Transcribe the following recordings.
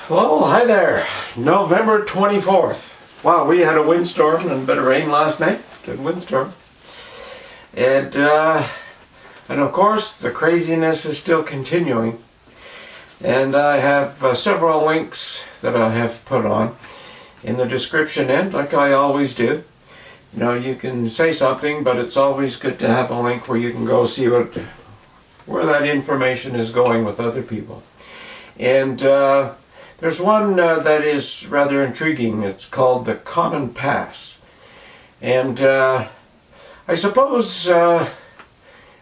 Well, hi there. November 24th. Wow, we had a windstorm and a bit of rain last night. Good windstorm. And of course, the craziness is still continuing. And I have several links that I have put on in the description end, like I always do. You know, you can say something, but it's always good to have a link where you can go see where that information is going with other people. And there's one that is rather intriguing. It's called the Common Pass. And I suppose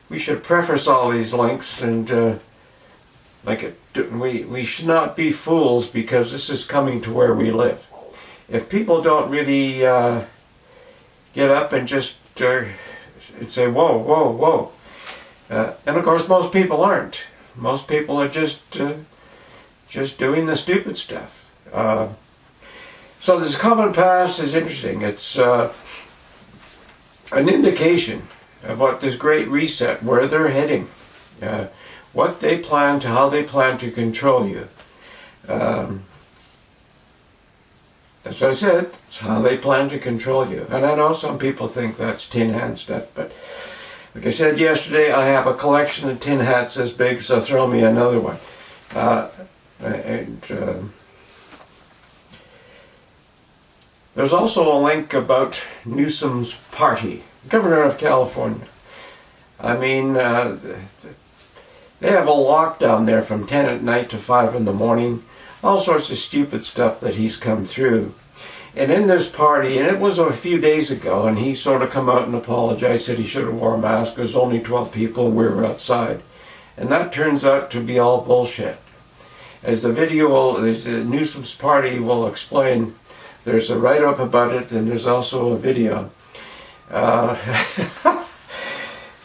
we should preface all these links and we should not be fools, because this is coming to where we live. If people don't really get up and just say, whoa, whoa, whoa. And of course most people aren't. Most people are just doing the stupid stuff. So this Common Pass is interesting. It's an indication of what this Great Reset, where they're heading, what they plan to, how they plan to control you. As I said, it's how they plan to control you. And I know some people think that's tin hat stuff, but like I said yesterday, I have a collection of tin hats this big, so throw me another one. There's also a link about Newsom's party, Governor of California. I mean, they have a lockdown there from 10 at night to 5 in the morning. All sorts of stupid stuff that he's come through. And in this party, and it was a few days ago, and he sort of come out and apologized, said he should have worn a mask. There's only 12 people and we were outside. And that turns out to be all bullshit. As the video, as the Newsom's party will explain, there's a write-up about it, and there's also a video.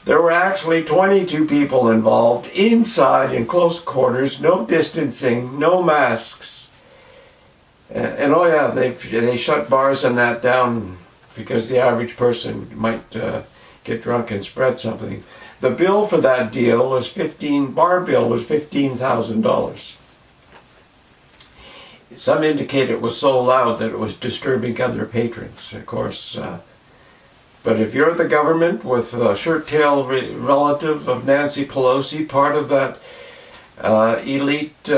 There were actually 22 people involved, inside in close quarters, no distancing, no masks. And oh yeah, they shut bars and that down because the average person might get drunk and spread something. The bill for that deal was bar bill was $15,000. Some indicate it was so loud that it was disturbing other patrons, of course. But if you're the government with a shirt-tail relative of Nancy Pelosi, part of that elite,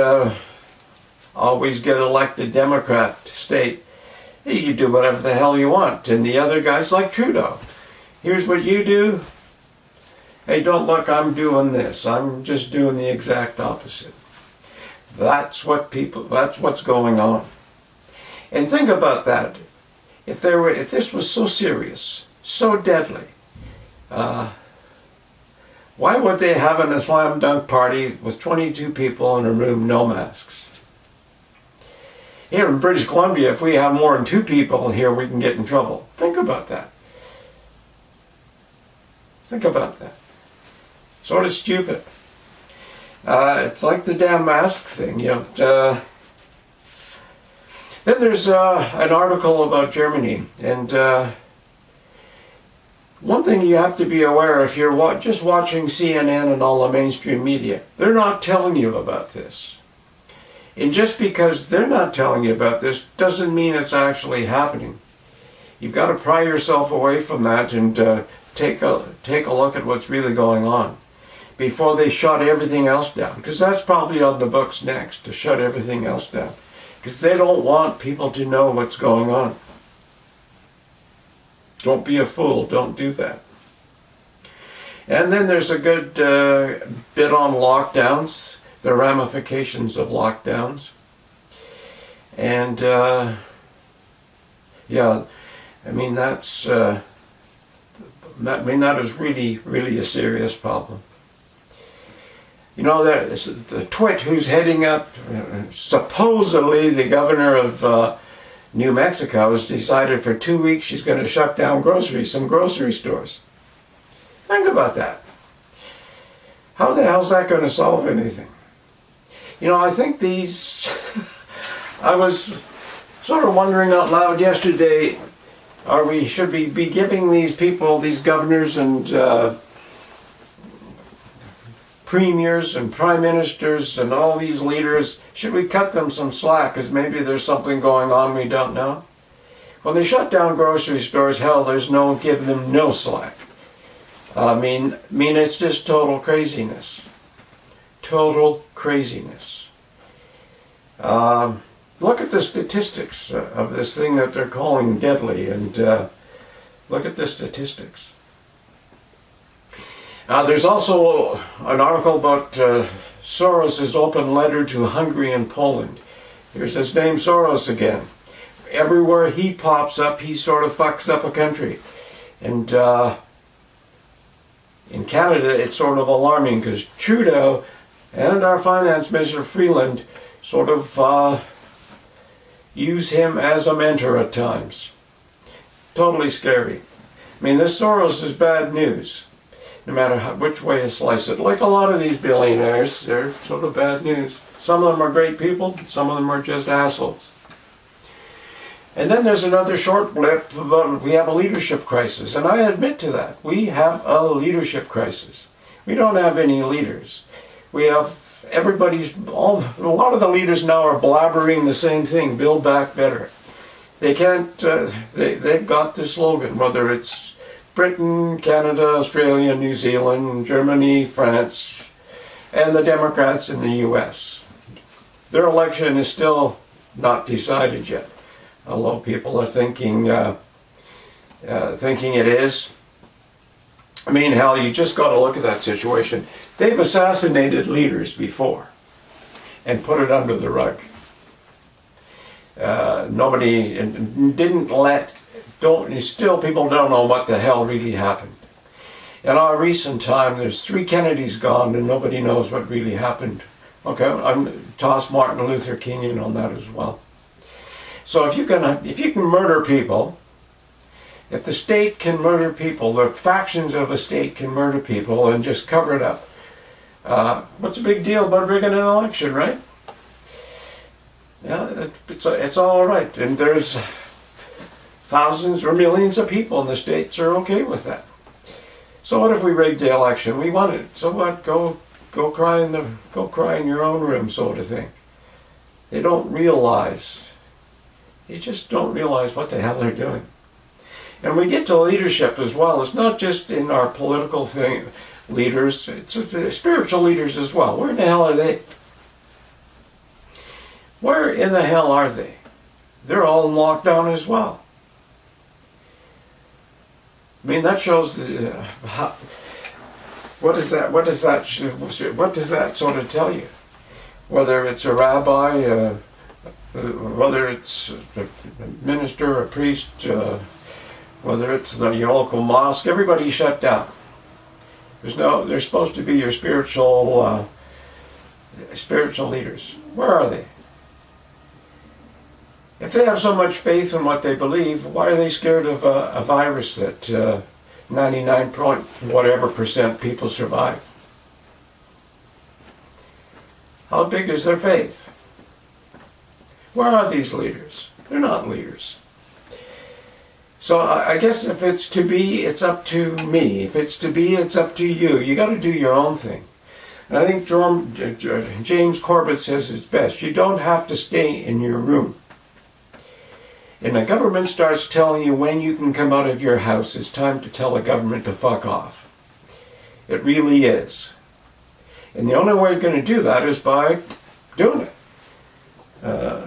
always get elected Democrat state, you do whatever the hell you want. And the other guys, like Trudeau, here's what you do. Hey, don't look, I'm doing this. I'm just doing the exact opposite. That's what's going on. And think about that. If this was so serious, so deadly, why would they have an slam dunk party with 22 people in a room, no masks? Here in British Columbia, if we have more than 2 people here, we can get in trouble. Think about that. Think about that. Sort of stupid. It's like the damn mask thing, you know. Then there's an article about Germany, and one thing you have to be aware, if you're just watching CNN and all the mainstream media, they're not telling you about this. And just because they're not telling you about this doesn't mean it's actually happening. You've got to pry yourself away from that and take a look at what's really going on before they shut everything else down. Because that's probably on the books next, to shut everything else down. Because they don't want people to know what's going on. Don't be a fool, don't do that. And then there's a good bit on lockdowns, the ramifications of lockdowns. And yeah, I mean that is really, really a serious problem. You know, the twit who's heading up, supposedly the governor of New Mexico, has decided for 2 weeks she's going to shut down some grocery stores. Think about that. How the hell's that going to solve anything? You know, I think I was sort of wondering out loud yesterday, should we be giving these people, these governors and premiers and prime ministers and all these leaders, should we cut them some slack because maybe there's something going on we don't know? When they shut down grocery stores, hell, there's no giving them no slack. I mean, it's just total craziness. Total craziness. Look at the statistics of this thing that they're calling deadly, and look at the statistics. There's also an article about Soros' open letter to Hungary and Poland. Here's his name, Soros, again. Everywhere he pops up, he sort of fucks up a country. And in Canada, it's sort of alarming because Trudeau and our finance minister, Freeland, sort of use him as a mentor at times. Totally scary. I mean, this Soros is bad news, no matter which way you slice it. Like a lot of these billionaires, they're sort of bad news. Some of them are great people, some of them are just assholes. And then there's another short blip about we have a leadership crisis, and I admit to that. We have a leadership crisis. We don't have any leaders. We have a lot of the leaders now are blabbering the same thing, build back better. They can't, they've got the slogan, whether it's Britain, Canada, Australia, New Zealand, Germany, France, and the Democrats in the US. Their election is still not decided yet, although people are thinking it is. I mean, hell, you just got to look at that situation. They've assassinated leaders before and put it under the rug. Nobody didn't still people don't know what the hell really happened. In our recent time, there's 3 Kennedys gone and nobody knows what really happened. Okay, I'm toss Martin Luther King in on that as well. So if you can murder people, if the state can murder people, the factions of a state can murder people and just cover it up, what's the big deal about rigging an election, right? Yeah, it's all right. And there's thousands or millions of people in the states are okay with that. So what if we rigged the election? We won it. So what? Go cry in your own room, sort of thing. They don't realize. They just don't realize what the hell they're doing. And we get to leadership as well. It's not just in our political leaders, it's the spiritual leaders as well. Where in the hell are they? Where in the hell are they? They're all in lockdown as well. I mean, that shows what does that sort of tell you? Whether it's a rabbi, whether it's a minister, a priest, whether it's your local mosque, everybody's shut down. They're supposed to be your spiritual leaders. Where are they? If they have so much faith in what they believe, why are they scared of a virus that 99 point whatever percent people survive? How big is their faith? Where are these leaders? They're not leaders. So I guess if it's to be, it's up to me. If it's to be, it's up to you. You got to do your own thing. And I think James Corbett says it's best. You don't have to stay in your room. And the government starts telling you when you can come out of your house, it's time to tell the government to fuck off. It really is. And the only way you're going to do that is by doing it.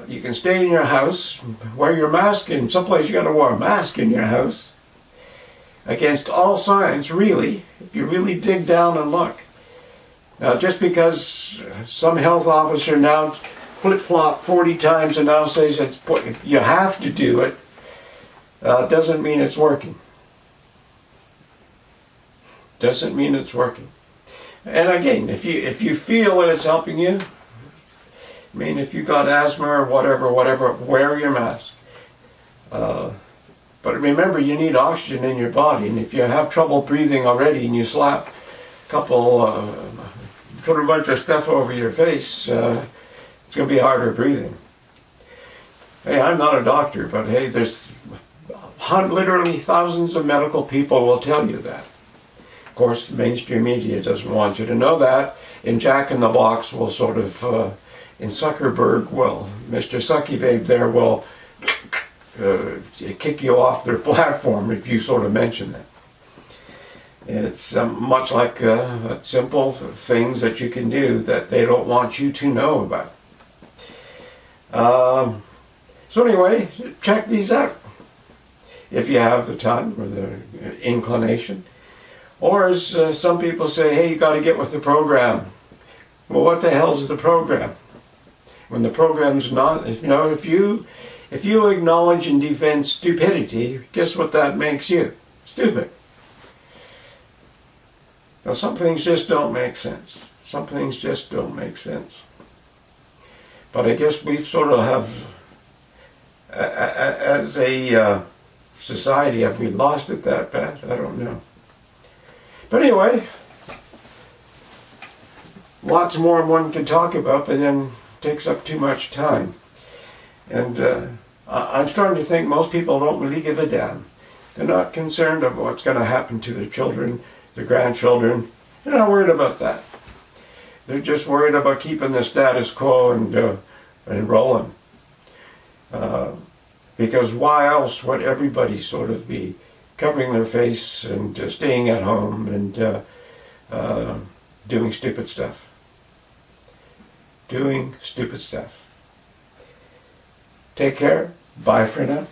You can stay in your house, wear your mask, and someplace you got to wear a mask in your house. Against all signs, really, if you really dig down and look. Now, just because some health officer now flip-flop 40 times and now says you have to do it, doesn't mean it's working. Doesn't mean it's working. And again, if you feel that it's helping you, I mean, if you got asthma or whatever, wear your mask. But remember, you need oxygen in your body, and if you have trouble breathing already and you slap put a bunch of stuff over your face, it's going to be harder breathing. Hey, I'm not a doctor, but hey, there's literally thousands of medical people will tell you that. Of course, the mainstream media doesn't want you to know that. And Jack in the Box will sort of, in Zuckerberg, well, Mr. Sucky Babe there will kick you off their platform if you sort of mention that. It's much like simple things that you can do that they don't want you to know about. So anyway, check these out if you have the time or the inclination. Or as some people say, hey, you got to get with the program. Well, what the hell is the program? When the program's not, if you acknowledge and defend stupidity, guess what that makes you? Stupid. Now, some things just don't make sense. Some things just don't make sense. But I guess we sort of have, as a society, have we lost it that bad? I don't know. But anyway, lots more one could talk about, but then takes up too much time. And I'm starting to think most people don't really give a damn. They're not concerned about what's going to happen to their children, their grandchildren. They're not worried about that. They're just worried about keeping the status quo and rolling. Because why else would everybody sort of be covering their face and staying at home and doing stupid stuff? Doing stupid stuff. Take care. Bye for now.